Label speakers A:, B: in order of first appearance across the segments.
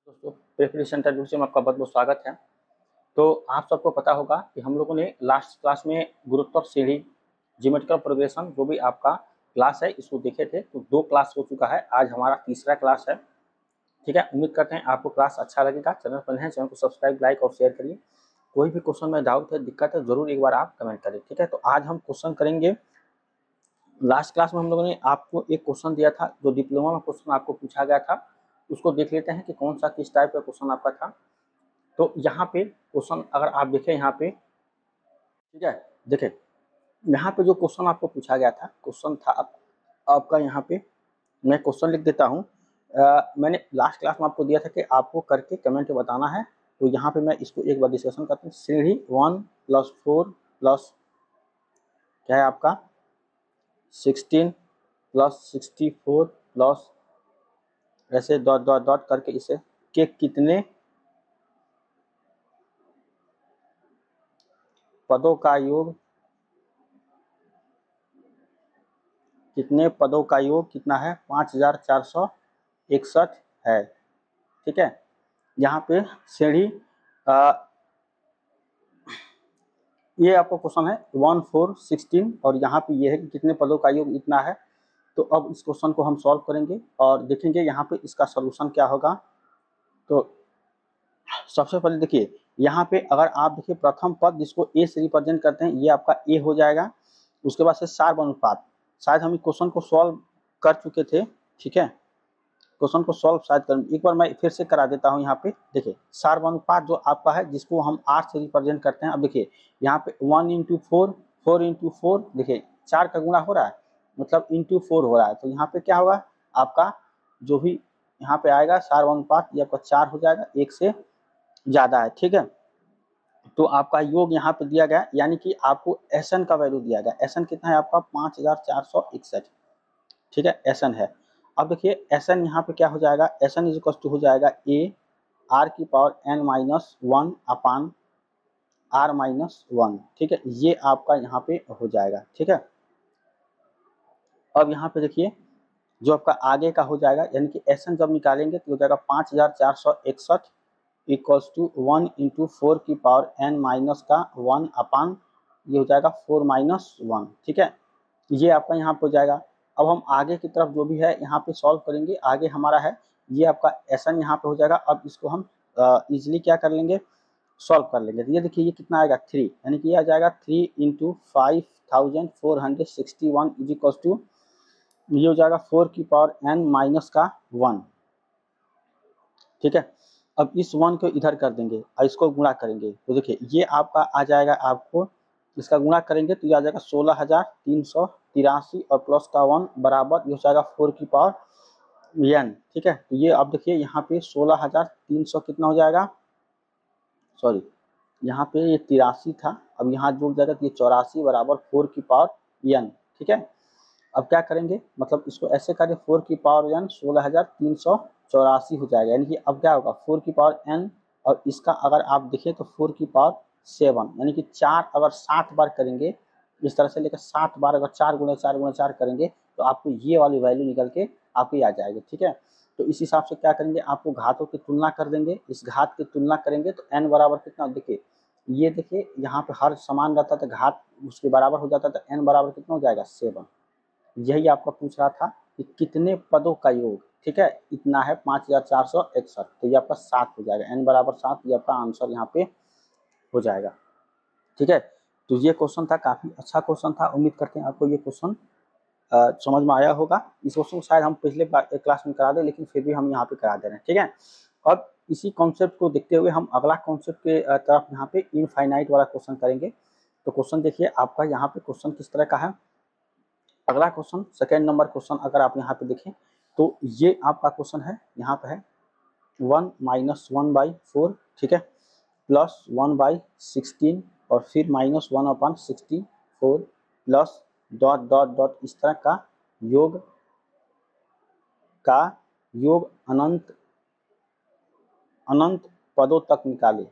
A: दोस्तों, preparation interview से में आपका बहुत बहुत स्वागत है। तो आप सबको पता होगा कि हम लोगों ने लास्ट क्लास में गुरुत्व सीढ़ी ज्योमेट्रिकल प्रोग्रेशन जो भी आपका क्लास है इसको देखे थे। तो 2 क्लास हो चुका है, आज हमारा तीसरा क्लास है। ठीक है, उम्मीद करते हैं आपको क्लास अच्छा लगेगा। चैनल पर नए हैं, चैनल को सब्सक्राइब, लाइक और शेयर करिए। कोई भी क्वेश्चन में डाउट है, दिक्कत है, जरूर एक बार आप कमेंट करें। ठीक है, तो आज हम क्वेश्चन करेंगे। लास्ट क्लास में हम लोगों ने आपको एक क्वेश्चन दिया था, जो डिप्लोमा में क्वेश्चन आपको पूछा गया था। उसको देख लेते हैं कि कौन सा किस टाइप का क्वेश्चन आपका था। तो यहाँ पे क्वेश्चन अगर आप देखें यहाँ पे, ठीक है, देखें यहाँ पे जो क्वेश्चन आपको पूछा गया था, क्वेश्चन था आपका यहाँ पे, मैं क्वेश्चन लिख देता हूँ। मैंने लास्ट क्लास में आपको दिया था कि आपको करके कमेंट में बताना है। तो यहाँ पे मैं इसको एक बार डिस्कशन करते हैं। सीढ़ी 1 + 4 + क्या है आपका 16 + 64 प्लस ऐसे डॉट डॉट डॉट करके इसे के कितने पदों का योग, कितने पदों का योग कितना है 5461 है। ठीक है, यहाँ पे सीढ़ी ये आपको क्वेश्चन है 1 4 16 और यहाँ पे ये है कि कितने पदों का योग इतना है। तो अब इस क्वेश्चन को हम सॉल्व करेंगे और देखेंगे यहाँ पे इसका सॉल्यूशन क्या होगा। तो सबसे पहले देखिए यहाँ पे अगर आप देखिए प्रथम पद जिसको ए से रिप्रेजेंट करते हैं ये आपका ए हो जाएगा। उसके बाद से सार अनुपात, शायद हम क्वेश्चन को सॉल्व कर चुके थे। ठीक है, क्वेश्चन को सॉल्व शायद कर, एक बार मैं फिर से करा देता हूँ। यहाँ पे देखिए सार्वनुपात जो आपका है जिसको हम आर से रिप्रेजेंट करते हैं। अब देखिए यहाँ पे 1 × 4 4 × 4 देखिए 4 का गुणा हो रहा है, मतलब × 4 हो रहा है। तो यहाँ पे क्या होगा आपका जो भी यहाँ पे आएगा सार्वनुपात ये आपका 4 हो जाएगा, 1 से ज्यादा है। ठीक है, तो आपका योग यहाँ पे दिया गया, यानी कि आपको एसएन का वैल्यू दिया गया। एसएन कितना है आपका 5461। ठीक है, एसएन है। अब देखिए एसएन यहाँ पे क्या हो जाएगा, एसएन इज इक्वल टू हो जाएगा ए आर की पावर n-1 अपान r-1। ठीक है, ये आपका यहाँ पे हो जाएगा। ठीक है, अब यहाँ पे देखिए जो आपका आगे का हो जाएगा, यानी कि एसएन जब निकालेंगे तो हो जाएगा 5461 इक्वल्स टू 1 × 4 की पावर n-1 अपान ये हो जाएगा 4-1। ठीक है, ये आपका यहाँ पे हो जाएगा। अब हम आगे की तरफ जो भी है यहाँ पे सॉल्व करेंगे। आगे हमारा है ये आपका एसएन यहाँ पे हो जाएगा। अब इसको हम इजीली क्या कर लेंगे, सॉल्व कर लेंगे। तो ये देखिए ये कितना आएगा 3, यानी कि ये आ जाएगा 3 × 5461 इज इक्वल्स टू ये हो जाएगा 4 की पावर n-1। ठीक है, अब इस 1 को इधर कर देंगे और इसको गुणा करेंगे। तो देखिए ये आपका आ जाएगा, आपको इसका गुणा करेंगे तो ये आ जाएगा 16,383 और प्लस का 1 बराबर ये हो जाएगा 4 की पावर n। ठीक है, तो ये अब देखिए यहाँ पे 16,300 कितना हो जाएगा, सॉरी यहाँ पे ये 83 था, अब यहाँ जुड़ जाएगा तो ये 84 बराबर 4 की पावर n। ठीक है, अब क्या करेंगे, मतलब इसको ऐसे करें 4 की पावर n 16,384 हो जाएगा। यानी कि अब क्या होगा 4 की पावर n और इसका अगर आप देखें तो 4 की पावर 7, यानी कि 4 अगर 7 बार करेंगे इस तरह से लेकर 7 बार अगर 4 × 4 × 4 करेंगे तो आपको ये वाली वैल्यू निकल के आपकी आ जाएगी। ठीक है, तो इस हिसाब से क्या करेंगे, आपको घातों की तुलना कर देंगे। इस घात की तुलना करेंगे तो n बराबर कितना, देखिए ये देखिए यहाँ पे हर समान रहता था, घात उसके बराबर हो जाता था, n बराबर कितना हो जाएगा 7। यही आपका पूछ रहा था कि कितने पदों का योग। ठीक है, इतना है 5461, तो ये आपका 7 हो जाएगा, n बराबर 7, ये आपका आंसर यहाँ पे हो जाएगा। ठीक है, तो ये क्वेश्चन था, काफी अच्छा क्वेश्चन था। उम्मीद करते हैं आपको ये क्वेश्चन समझ में आया होगा। इस क्वेश्चन को शायद हम पिछले क्लास में करा दे, लेकिन फिर भी हम यहाँ पे करा दे रहे हैं। ठीक है, अब इसी कॉन्सेप्ट को देखते हुए हम अगला कॉन्सेप्ट के तरफ यहाँ पे इनफाइनाइट वाला क्वेश्चन करेंगे। तो क्वेश्चन देखिए आपका यहाँ पे क्वेश्चन किस तरह का है। अगला क्वेश्चन सेकेंड नंबर क्वेश्चन अगर आप यहाँ पे देखें तो ये आपका क्वेश्चन है, यहाँ पे है 1 - 1/4। ठीक है, प्लस 1/16 और फिर -1/64 प्लस डॉट डॉट डॉट इस तरह का योग अनंत अनंत पदों तक निकाले।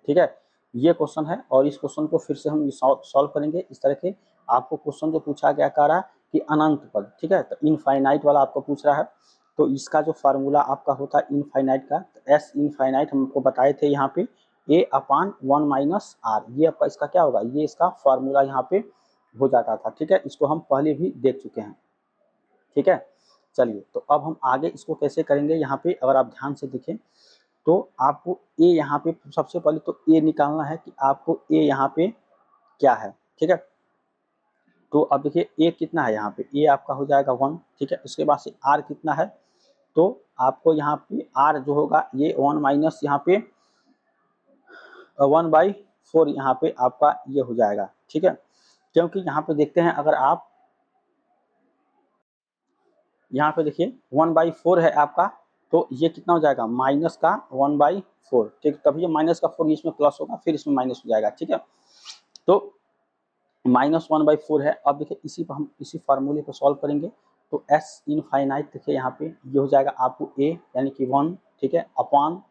A: ठीक है, ये क्वेश्चन है और इस क्वेश्चन को फिर से हम सॉल्व करेंगे। इस तरह के आपको क्वेश्चन जो पूछा गया कह रहा है कि अनंत पद, ठीक है। तो इनफाइनाइट वाला आपको पूछ रहा है, तो इसका जो फार्मूला आपका होता है इनफाइनाइट का, तो एस इनफाइनाइट हमको बताए थे यहाँ पे ए अपान 1 माइनस आर, ये आपका इसका क्या होगा, ये इसका फार्मूला यहाँ पे हो जाता था, ठीक है। इसको हम पहले भी देख चुके हैं, ठीक है। चलिए, तो अब हम आगे इसको कैसे करेंगे, यहाँ पे अगर आप ध्यान से देखें तो आपको ए यहाँ पे सबसे पहले तो ए निकालना है कि आपको ए यहाँ पे क्या है, ठीक है। तो अब देखिए ए कितना है, यहाँ पे ए आपका हो जाएगा 1, ठीक है। उसके बाद से आर कितना है, तो आपको यहाँ पे आर जो होगा ये 1 माइनस यहाँ पे 1/4 यहाँ पे आपका ये हो जाएगा, ठीक है। क्योंकि यहाँ पे देखते हैं, अगर आप यहाँ पे देखिए 1/4 है आपका, तो ये कितना हो जाएगा माइनस का 1/4, ठीक। तभी ये माइनस का 4 इसमें प्लस होगा, फिर इसमें माइनस हो जाएगा, ठीक है। तो -1/4 है। अब देखिए इसी पर हम इसी फार्मूले को सॉल्व करेंगे, तो एस इनफाइनाइट देखिए यहाँ पे ये हो जाएगा आपको ए यानी कि 1, ठीक है, अपान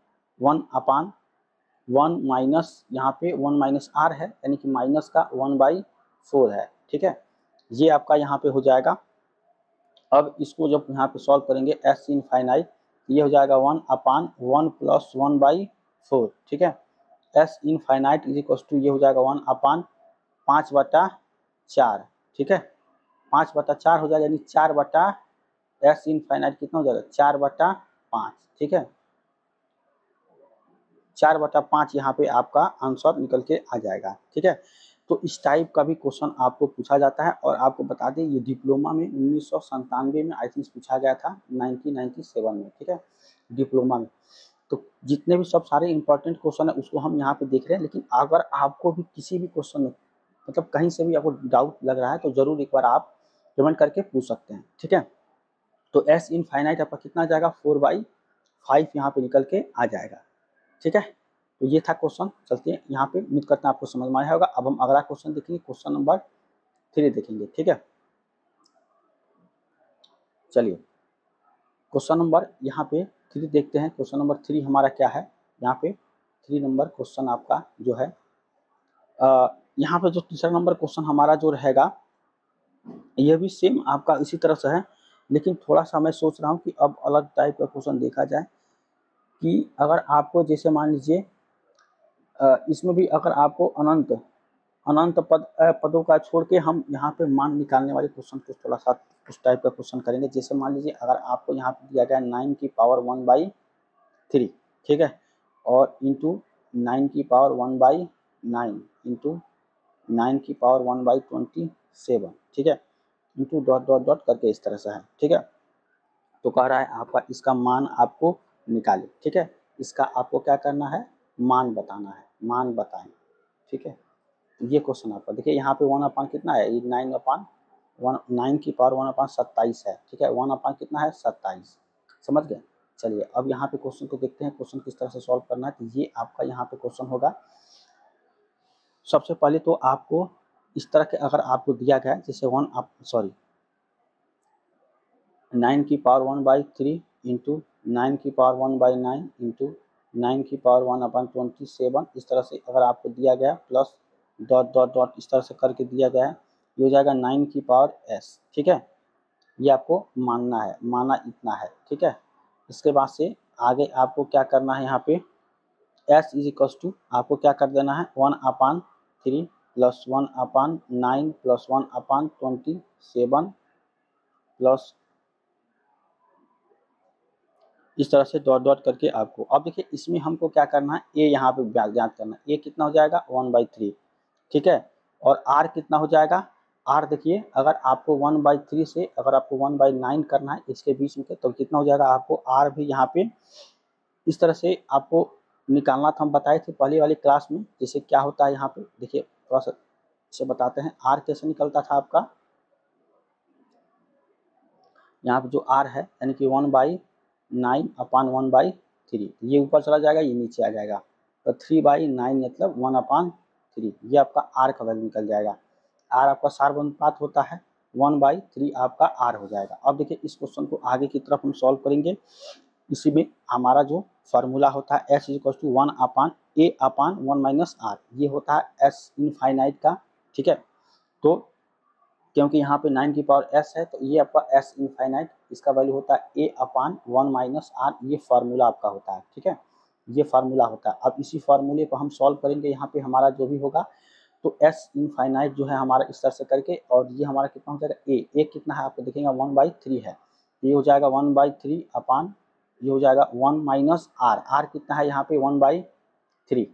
A: 1 माइनस यहाँ पे 1 माइनस आर है यानी कि माइनस का 1/4 है, ठीक है। ये आपका यहाँ पे हो जाएगा। अब इसको जब यहाँ पे सॉल्व करेंगे एस इनफाइनाइट, ये हो जाएगा 1 अपान 1 प्लस 1/4, ठीक है। S infinite is equal to ये हो जाएगा 1 अपान 5/4, ठीक है। 5/4 हो जाएगा, यानी 4 बटा एस इनफाइनाइट कितना हो जाएगा 4/5, ठीक है। 4/5 यहाँ पे आपका आंसर निकल के आ जाएगा, ठीक है। तो इस टाइप का भी क्वेश्चन आपको पूछा जाता है। और आपको बता दें ये डिप्लोमा में 1997 में आई थिंक पूछा गया था, 1997 में, ठीक है, डिप्लोमा में। तो जितने भी सब सारे इंपॉर्टेंट क्वेश्चन है उसको हम यहाँ पे देख रहे हैं। लेकिन अगर आपको भी किसी भी क्वेश्चन में मतलब कहीं से भी आपको डाउट लग रहा है तो जरूर एक बार आप कमेंट करके पूछ सकते हैं, ठीक है। तो एस इनफाइनाइट आपका कितना आ जाएगा 4/5 यहाँ पे निकल के आ जाएगा, ठीक है। तो ये था क्वेश्चन। चलते हैं यहाँ पे, उम्मीद करते हैं आपको समझ में आया होगा। अब हम अगला क्वेश्चन देखेंगे, क्वेश्चन नंबर 3 देखेंगे, ठीक है। चलिए क्वेश्चन नंबर यहाँ पे 3 देखते हैं। क्वेश्चन नंबर 3 हमारा क्या है, यहाँ पे 3 नंबर क्वेश्चन आपका जो है यहाँ पे जो तीसरा नंबर क्वेश्चन हमारा जो रहेगा यह भी सेम आपका इसी तरह से है। लेकिन थोड़ा सा मैं सोच रहा हूँ कि अब अलग टाइप का क्वेश्चन देखा जाए कि अगर आपको जैसे मान लीजिए इसमें भी अगर आपको अनंत अनंत पदों का छोड़ के हम यहाँ पे मान निकालने वाले क्वेश्चन को थोड़ा सा उस टाइप का क्वेश्चन करेंगे। जैसे मान लीजिए अगर आपको यहाँ पे दिया गया 9 की पावर 1/3, ठीक है, और इंटू 9 की पावर 1/9 इंटू 9 की पावर 1/27, ठीक है, इंटू डॉट डॉट डॉट करके इस तरह से है, ठीक है। तो कह रहा है आपका इसका मान आपको निकाले, ठीक है। इसका आपको क्या करना है, मान बताना है, मान बताएं, ठीक है। तो ये क्वेश्चन आपका देखिए यहाँ पे 1 अपान कितना है, ये 9 की पावर 1/27 है, ठीक है। 1 अपान कितना है 27, समझ गए। चलिए अब यहाँ पे क्वेश्चन को देखते हैं, क्वेश्चन किस तरह से सॉल्व करना है। तो ये आपका यहाँ पे क्वेश्चन होगा। सबसे पहले तो आपको इस तरह के अगर आपको दिया गया जैसे 9 की पावर 1/3 इंटू 9 की पावर 1/9 इंटू 9 की पावर 1/27, इस तरह से अगर आपको दिया गया प्लस डॉट डॉट डॉट इस तरह से करके दिया गया है, ये हो जाएगा 9 की पावर s, ठीक है। ये आपको मानना है, माना इतना है, ठीक है। इसके बाद से आगे आपको क्या करना है, यहाँ पे s इज इक्वल टू आपको क्या कर देना है 1/3 प्लस 1/9 प्लस 1/27 प्लस इस तरह से डॉट डॉट करके आपको। अब देखिए इसमें हमको क्या करना है, ए यहाँ पे ज्ञात करना है। ए कितना हो जाएगा 1/3, ठीक है। और आर कितना हो जाएगा, आर देखिए अगर आपको 1/3 से अगर आपको 1/9 करना है इसके बीच में तो कितना हो जाएगा आपको आर भी यहाँ पे इस तरह से आपको निकालना था। हम बताए थे पहले वाली क्लास में जैसे क्या होता है। यहाँ पे देखिए थोड़ा सा इसे बताते हैं, आर कैसे निकलता था आपका। यहाँ पे जो आर है यानी कि 1/9 अपान 1/3, ये ऊपर चला जाएगा, ये नीचे आ जाएगा। तो 3/9 मतलब 1/3, ये आपका आर का वैल्यू निकल जाएगा। आर आपका सार्वनुपात होता है, 1/3 आपका आर हो जाएगा। अब देखिए इस क्वेश्चन को आगे की तरफ हम सॉल्व करेंगे। इसी में हमारा जो फार्मूला होता है S equal to 1/a/1 minus R, ये होता है एस इनफाइनाइट का, ठीक है। तो क्योंकि यहाँ पे 9 की पावर s है तो ये आपका s इनफाइनाइट, इसका वैल्यू होता है a अपान 1 माइनस r, ये फार्मूला आपका होता है। ठीक है, ये फार्मूला होता है। अब इसी फार्मूले को हम सॉल्व करेंगे, यहाँ पे हमारा जो भी होगा तो s इनफाइनाइट जो है हमारा इस तरह से करके, और ये हमारा कितना हो जाएगा a कितना है आपको देखेंगे 1/3 है, ये हो जाएगा 1/3 अपान, ये हो जाएगा 1 माइनस r कितना है यहाँ पे 1/3,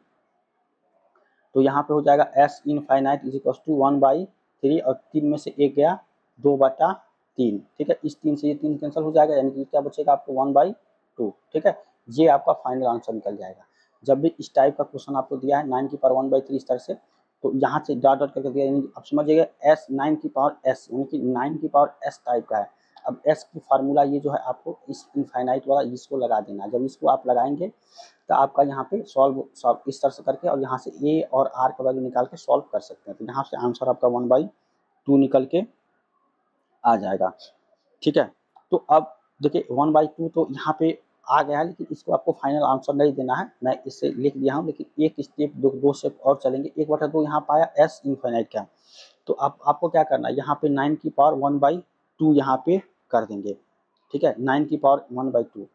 A: तो यहाँ पे हो जाएगा s infinite is equal to 1/3 और 3 में से 1 गया 2/3। ठीक है, इस 3 से ये 3 कैंसिल हो जाएगा, यानी कि क्या बचेगा आपको 1/2। ठीक है, ये आपका फाइनल आंसर निकल जाएगा। जब भी इस टाइप का क्वेश्चन आपको दिया है 9 की पावर 1/3 इस तरह से, तो यहाँ से डॉट डॉट करके दिया, यानी आप समझ जाइए s 9 की पावर s, यानी कि 9 की पावर s टाइप का है। अब s की फार्मूला ये जो है आपको इस इनफाइनाइट वाला इसको लगा देना है। जब इसको आप लगाएंगे तो आपका यहाँ पे सॉल्व इस तरह से करके, और यहाँ से a और r का वैल्यू निकाल के सॉल्व कर सकते हैं। तो यहाँ से आंसर आपका 1/2 निकल के आ जाएगा। ठीक है, तो अब देखिए 1/2 तो यहाँ पे आ गया है, लेकिन इसको आपको फाइनल आंसर नहीं देना है, मैं इससे लिख दिया हूँ, लेकिन एक स्टेप दो स्टेप और चलेंगे। 1/2 यहाँ पाया s इनफाइनाइट का, तो अब आपको क्या करना है, यहाँ पे 9 की पावर 1/2 यहाँ पे कर देंगे। ठीक है, 9 की पावर 1/2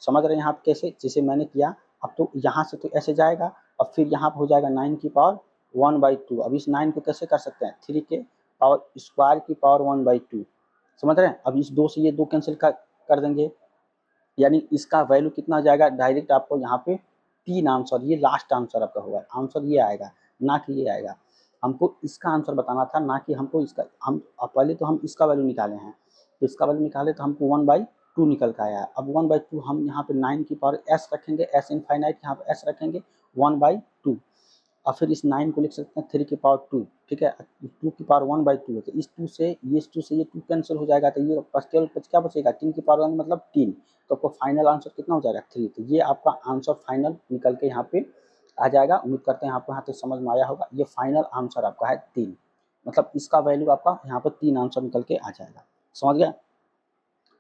A: समझ रहे हैं यहाँ पे कैसे, जैसे मैंने किया। अब तो यहाँ से तो ऐसे जाएगा, और फिर यहाँ पे हो जाएगा 9 की पावर 1/2। अब इस 9 को कैसे कर सकते हैं, 3 के पावर स्क्वायर की पावर 1/2, समझ रहे हैं। अब इस 2 से ये 2 कैंसिल कर देंगे, यानी इसका वैल्यू कितना आ जाएगा, डायरेक्ट आपको यहाँ पे 3 आंसर, ये लास्ट आंसर आपका होगा, आंसर ये आएगा ना कि ये आएगा। हमको इसका आंसर बताना था, ना कि हमको इसका, हम पहले तो हम इसका वैल्यू निकाले हैं, तो इसका वैल्यू निकाले तो हमको 1/2 निकल के आया है। अब 1/2 हम यहाँ पे 9 की पावर s रखेंगे, s इनफाइनाइट यहाँ पे s रखेंगे 1/2, और फिर इस 9 को लिख सकते हैं 3 की पावर 2। ठीक है, 2 की पावर 1/2 है, तो इस 2 से ये 2 कैंसिल हो जाएगा, तो ये केवल क्या बचेगा 3 की पावर 1 मतलब 3, तो आपको फाइनल आंसर कितना हो जाएगा 3। तो ये आपका आंसर फाइनल निकल के यहाँ पे आ जाएगा। उम्मीद करते हैं आपको यहाँ तक समझ में आया होगा। ये फाइनल आंसर आपका है 3, मतलब इसका वैल्यू आपका यहाँ पे 3 आंसर निकल के आ जाएगा, समझ गया।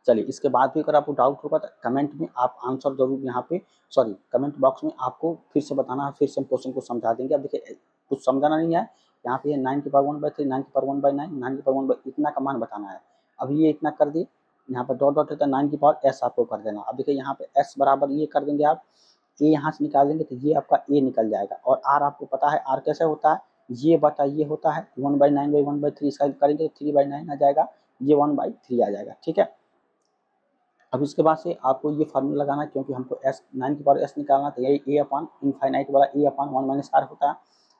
A: चलिए, इसके बाद भी अगर आपको डाउट होगा तो कमेंट में आप आंसर जरूर यहाँ पे, सॉरी कमेंट बॉक्स में आपको फिर से बताना है, फिर से हम क्वेश्चन को समझा देंगे। अब देखिए कुछ समझाना नहीं है, यहाँ पे 9 की पावर 1/3, 9 की पावर 1/9, 9 की पावर 1 इतना का मान बताना है। अभी ये इतना कर दिए, यहाँ पर डॉट डॉट रहता है, 9 की पावर s आपको कर देना। अब देखिए यहाँ पे s बराबर ये कर देंगे आप, a यहाँ से निकाल देंगे तो ये आपका a निकल जाएगा, और r आपको पता है r कैसे होता है, ये बटा ये होता है 1/9/1/3, इसका करेंगे तो 3/9 आ जाएगा, ये 1/3 आ जाएगा। ठीक है, अब इसके बाद से आपको ये फार्मूला लगाना है, क्योंकि हमको s 9 की पावर s निकालना, तो यही a अपान इनफाइनाइट वाला a अपान 1 माइनस r होता है।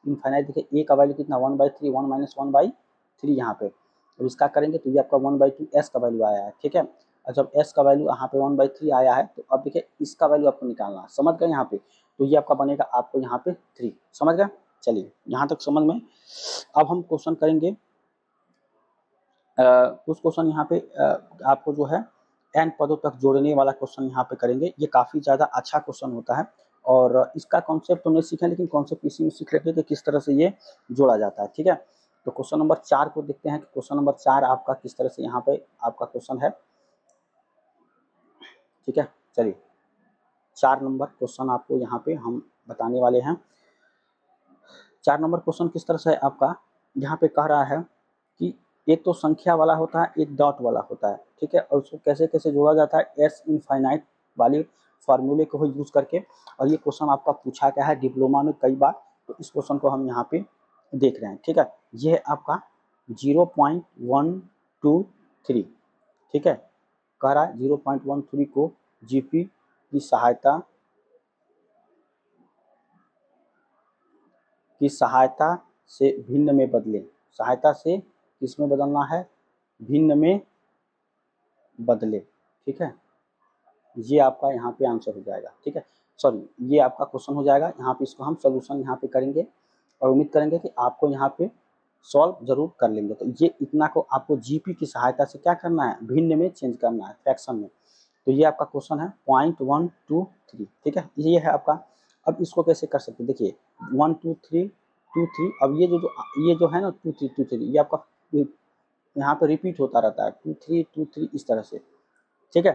A: इनफाइनाइट देखिए a का वैल्यू कितना 1/3, 1 माइनस 1/3 यहाँ पे, अब इसका करेंगे तो ये आपका 1/2 s का वैल्यू आया है। ठीक है, और जब s का वैल्यू यहाँ पे 1/3 आया है, तो अब देखिए इसका वैल्यू आपको निकालना है, समझ गए यहाँ पे, तो ये आपका बनेगा आपको यहाँ पे 3, समझ गए। चलिए यहाँ तक समझ में। अब हम क्वेश्चन करेंगे कुछ क्वेश्चन यहाँ पे आपको जो है n पदों तक जोड़ने वाला क्वेश्चन यहाँ पे करेंगे। ये काफ़ी ज़्यादा अच्छा क्वेश्चन होता है, और इसका कॉन्सेप्ट तो नहीं सीखे, लेकिन कॉन्सेप्ट इसी में सीख लेते हैं कि किस तरह से ये जोड़ा जाता है। ठीक है, तो क्वेश्चन नंबर 4 को देखते हैं कि क्वेश्चन नंबर 4 आपका किस तरह से यहाँ पे आपका क्वेश्चन है। ठीक है, चलिए 4 नंबर क्वेश्चन आपको यहाँ पे हम बताने वाले हैं। 4 नंबर क्वेश्चन किस तरह से है आपका, यहाँ पे कह रहा है कि एक तो संख्या वाला होता है, एक डॉट वाला होता है। ठीक है, और उसको कैसे कैसे जोड़ा जाता है, s इनफाइनाइट वाले फार्मूले को यूज करके। और ये क्वेश्चन आपका पूछा गया है डिप्लोमा में कई बार, तो इस क्वेश्चन को हम यहाँ पे देख रहे हैं। ठीक है, ये है आपका 0.123। ठीक है, कह रहा है 0.13 को जीपी की सहायता से भिन्न में बदलें। सहायता से किसमें बदलना है, भिन्न में बदले। ठीक है, ये आपका यहाँ पे आंसर हो जाएगा। ठीक है, सॉरी ये आपका क्वेश्चन हो जाएगा। यहाँ पे इसको हम सोल्यूशन यहाँ पे करेंगे, और उम्मीद करेंगे कि आपको यहाँ पे सॉल्व जरूर कर लेंगे। तो ये इतना को आपको जीपी की सहायता से क्या करना है, भिन्न में चेंज करना है, फ्रैक्शन में। तो ये आपका क्वेश्चन है 0.123। ठीक है, ये है आपका। अब इसको कैसे कर सकते हैं, देखिए 1 2 3 2 3, अब ये जो है ना 2 3 2 3, ये आपका यहाँ पे रिपीट होता रहता है 2 3 2 3 इस तरह से। ठीक है,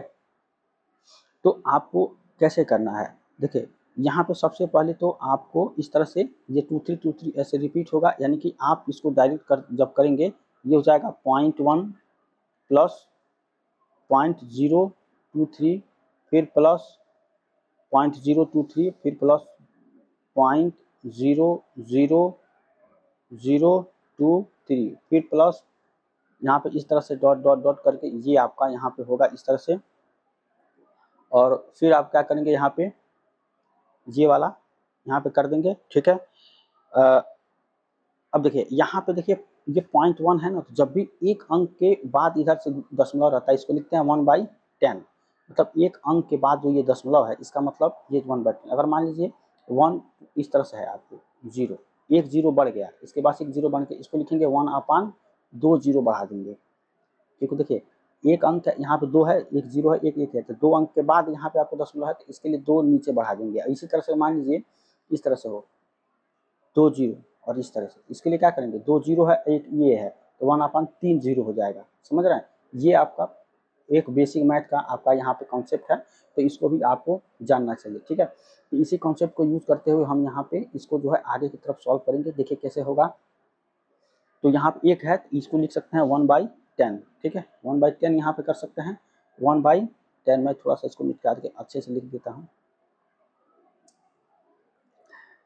A: तो आपको कैसे करना है, देखिए यहाँ पे सबसे पहले तो आपको इस तरह से ये 2 3 2 3 ऐसे रिपीट होगा, यानी कि आप इसको डायरेक्ट जब करेंगे ये हो जाएगा 0.1 प्लस 0.023 फिर प्लस 0.023 फिर प्लस 0.00023 फिर प्लस यहाँ पे इस तरह से डॉट डॉट डॉट करके ये आपका यहाँ पे होगा इस तरह से। और फिर आप क्या करेंगे यहाँ पे ये वाला यहाँ पे कर देंगे, ठीक है। अब देखिए यहाँ पे देखिए ये 0.1 है ना, तो जब भी एक अंक के बाद इधर से दशमलव रहता है इसको लिखते हैं 1/10, मतलब एक अंक के बाद जो ये दशमलव है इसका मतलब ये 1/10। अगर मान लीजिए 1 इस तरह से है आपको 0, एक जीरो बढ़ गया, इसके बाद एक जीरो बन के इसको लिखेंगे 1/2 जीरो बढ़ा देंगे, ठीक है। देखिए एक अंक है यहाँ पे 2 है, एक जीरो है, एक एक है, तो 2 अंक के बाद यहाँ पे आपको दशमलव है तो इसके लिए 2 नीचे बढ़ा देंगे। इसी तरह से मान लीजिए इस तरह से हो 2 जीरो और इस तरह से, इसके लिए क्या करेंगे 2 जीरो है एक ये है तो 1/3 जीरो हो जाएगा, समझ रहे हैं। ये आपका एक बेसिक मैथ का आपका यहाँ पे कॉन्सेप्ट है, तो इसको भी आपको जानना चाहिए, ठीक है। तो इसी कॉन्सेप्ट को यूज करते हुए हम यहाँ पे इसको जो है आगे की तरफ सॉल्व करेंगे। देखिए कैसे होगा, तो यहाँ पे एक है तो इसको लिख सकते हैं 1/10, ठीक है। 1/10 यहाँ पे कर सकते हैं 1/10। मैं थोड़ा सा इसको मिटा के अच्छे से लिख देता हूँ।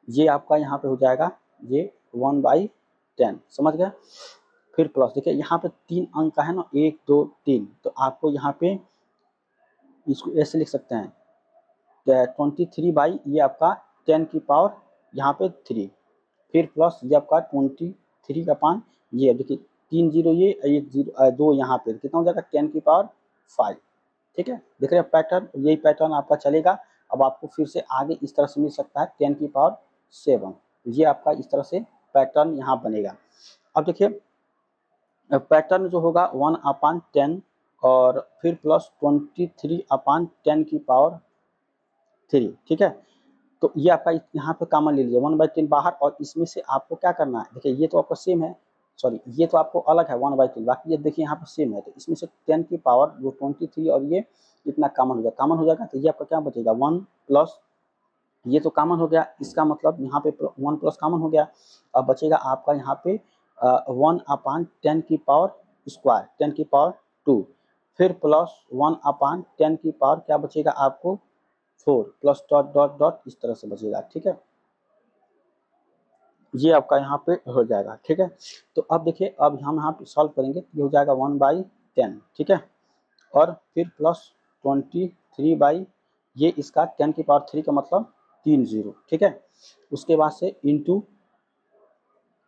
A: ये आपका यहाँ पे हो जाएगा ये 1/10, समझ गए। फिर प्लस देखिए यहाँ पे 3 अंक का है ना, 1 2 3, तो आपको यहाँ पे इसको ऐसे लिख सकते हैं 23 बाई ये आपका 10 की पावर यहाँ पे 3, फिर प्लस ये आपका 23 का पान ये देखिए 3 जीरो ये 1 जीरो 2 यहाँ पे कितना हो जाएगा 10 की पावर 5, ठीक है। देख रहे हैं पैटर्न, यही पैटर्न आपका चलेगा। अब आपको फिर से आगे इस तरह से मिल सकता है 10 की पावर 7, ये आपका इस तरह से पैटर्न यहाँ बनेगा। अब देखिए पैटर्न जो होगा 1/10 और फिर प्लस 23/10 की पावर 3, ठीक है। तो ये आपका यहाँ पे कॉमन ले लीजिए 1/10 बाहर, और इसमें से आपको क्या करना है, देखिए ये तो आपका सेम है, सॉरी ये तो आपको अलग है 1/10, बाकी ये देखिए यहाँ पे सेम है, तो इसमें से 10 की पावर जो 23 और ये इतना कॉमन हो जाएगा, कॉमन हो जाएगा तो ये आपका क्या बचेगा 1 प्लस ये तो कॉमन हो गया, इसका मतलब यहाँ पे 1 प्लस कॉमन हो गया। अब बचेगा आपका यहाँ पे 1/10 की पावर स्क्वायर 10 की पावर 2, फिर प्लस 1/10 की पावर क्या बचेगा आपको 4 प्लस डॉट डॉट डॉट इस तरह से बचेगा, ठीक है। ये आपका यहाँ पे हो जाएगा, ठीक है। तो अब देखिए अब हम यहाँ पे सॉल्व करेंगे, ये हो जाएगा 1/10, ठीक है, और फिर प्लस 23 बाई ये इसका 10 की पावर 3 का मतलब 3 जीरो, ठीक है। उसके बाद से इंटू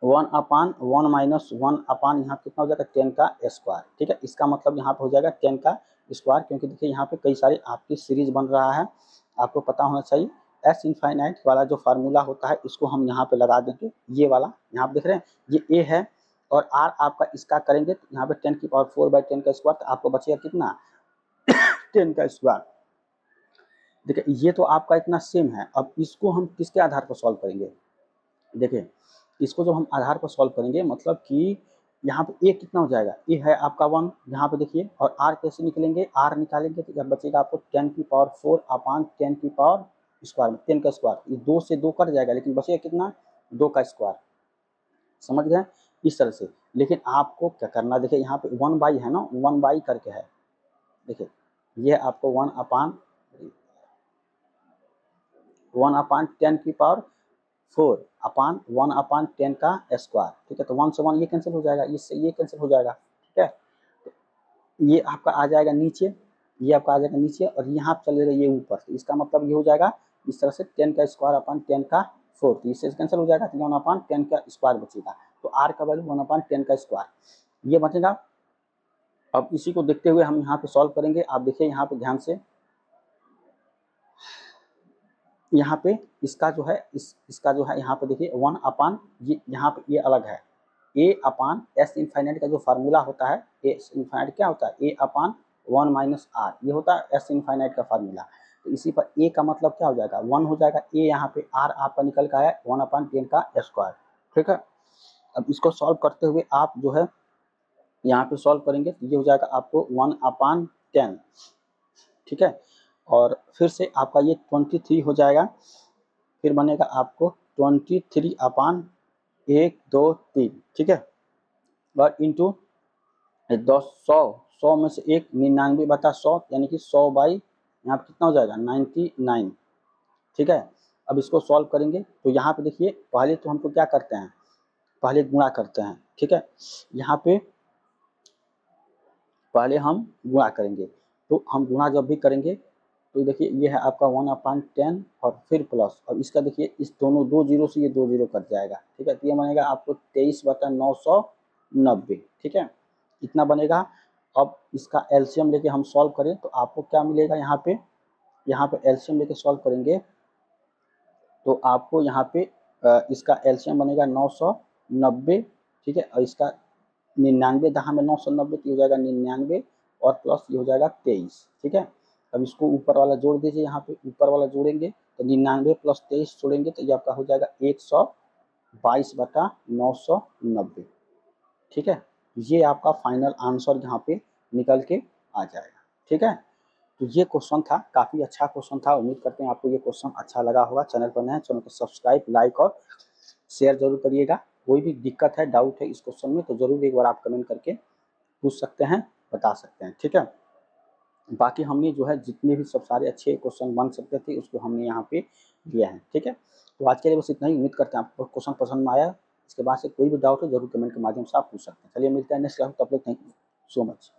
A: 1/1 माइनस 1 यहाँ कितना हो जाएगा 10 का स्क्वायर, ठीक है। इसका मतलब यहाँ पे हो जाएगा 10 का स्क्वायर, क्योंकि देखिए यहाँ पे कई सारे आपकी सीरीज बन रहा है, आपको पता होना चाहिए। एस इनफाइनाइट वाला जो फार्मूला होता है इसको हम यहाँ पे लगा देंगे, ये वाला यहाँ पे देख रहे हैं ये ए है, और आर आपका इसका करेंगे तो यहाँ पे 10 की पावर 4/10 का स्क्वायर, तो आपको बचेगा कितना 10 का स्क्वायर। देखिए ये तो आपका इतना सेम है। अब इसको हम किसके आधार पर सॉल्व करेंगे, देखिए इसको जब हम आधार पर सॉल्व करेंगे मतलब कि यहाँ पे ए कितना हो जाएगा, ए है आपका 1 यहाँ पे देखिए, और आर कैसे निकलेंगे, आर निकालेंगे तो जब बचेगा आपको 10 की पावर 4/10 की पावर स्क्वायर में 10 का स्क्वायर, ये 2 से 2 कट जाएगा लेकिन बचेगा कितना 2 का स्क्वायर, समझ गए इस तरह से। लेकिन आपको क्या करना, देखिए यहाँ पे 1 बाई है ना, 1 बाई करके है, देखिए ये आपको 1/10 की पावर 4/1/10 का स्क्वायर, ठीक है। तो 1 से 1 ये कैंसिल हो जाएगा, इससे ये कैंसिल हो जाएगा, ठीक है। तो ये आपका आ जाएगा नीचे, ये आपका आ जाएगा नीचे, और यहाँ चलेगा ये ऊपर, तो इसका मतलब ये हो जाएगा इस तरह से 10 का स्क्वायर अपन 10 का 4, तो इससे कैंसिल हो जाएगा, तो 1/10 का स्क्वायर बचेगा, तो आर का वैल्यू 1/10 का स्क्वायर ये बचेगा। अब इसी को देखते हुए हम यहाँ पे सॉल्व करेंगे। आप देखिए यहाँ पे ध्यान से, यहाँ पे इसका जो है इसका जो है यहाँ पे देखिए 1 ये यहाँ पे ये अलग है, A/S इनफाइनाइट का जो फार्मूला होता है, एस इनफाइनाइट क्या होता है A/1 माइनस आर, ये होता है एस इनफाइनाइट का फार्मूला। तो इसी पर ए का मतलब क्या हो जाएगा 1 हो जाएगा, ए यहाँ पे आर आपका निकल का है 1/10 का स्क्वायर, ठीक है। अब इसको सॉल्व करते हुए आप जो है यहाँ पे सॉल्व करेंगे तो ये हो जाएगा आपको 1/10, ठीक है। और फिर से आपका ये 23 हो जाएगा, फिर बनेगा आपको 23/1 2 3, ठीक है, और इंटू 10 100 में से एक 99/100 यानी कि 100 यहाँ पे कितना हो जाएगा 99। ठीक है, अब इसको सॉल्व करेंगे तो यहाँ पे देखिए पहले तो हमको क्या करते हैं, पहले गुणा करते हैं। ठीक है, यहाँ पे पहले हम गुणा करेंगे, तो हम गुणा जब भी करेंगे तो देखिए ये है आपका 1/10 और फिर प्लस, अब इसका देखिए इस दोनों 2 जीरो से ये 2 जीरो कट जाएगा। ठीक है, तो ये बनेगा आपको 23/990। ठीक है, इतना बनेगा। अब इसका एलसीएम लेके हम सॉल्व करें तो आपको क्या मिलेगा, यहाँ पे एलसीएम लेके सॉल्व करेंगे तो आपको यहाँ पे इसका एलसीएम बनेगा 990। ठीक है, और इसका 99 दहा में 990 तो हो जाएगा 99 और प्लस ये हो जाएगा 23। ठीक है, अब इसको ऊपर वाला जोड़ दीजिए, यहाँ पे ऊपर वाला जोड़ेंगे तो 99 प्लस 23 जोड़ेंगे तो ये आपका हो जाएगा 122/990। ठीक है, ये आपका फाइनल आंसर यहाँ पे निकल के आ जाएगा। ठीक है, तो ये क्वेश्चन था, काफ़ी अच्छा क्वेश्चन था। उम्मीद करते हैं आपको ये क्वेश्चन अच्छा लगा होगा। चैनल पर नए हैं, चैनल को सब्सक्राइब, लाइक और शेयर जरूर करिएगा। कोई भी दिक्कत है, डाउट है इस क्वेश्चन में तो जरूर एक बार आप कमेंट करके पूछ सकते हैं, बता सकते हैं। ठीक है, बाकी हमने जो है जितने भी सब सारे अच्छे क्वेश्चन बन सकते थे उसको हमने यहाँ पे दिया है। ठीक है, तो आज के लिए बस इतना ही। उम्मीद करते हैं आपको क्वेश्चन पसंद में आया। इसके बाद से कोई भी डाउट हो जरूर कमेंट के माध्यम से आप पूछ सकते हैं। चलिए मिलते हैं नेक्स्ट क्लास में, तब तक थैंक यू सो मच।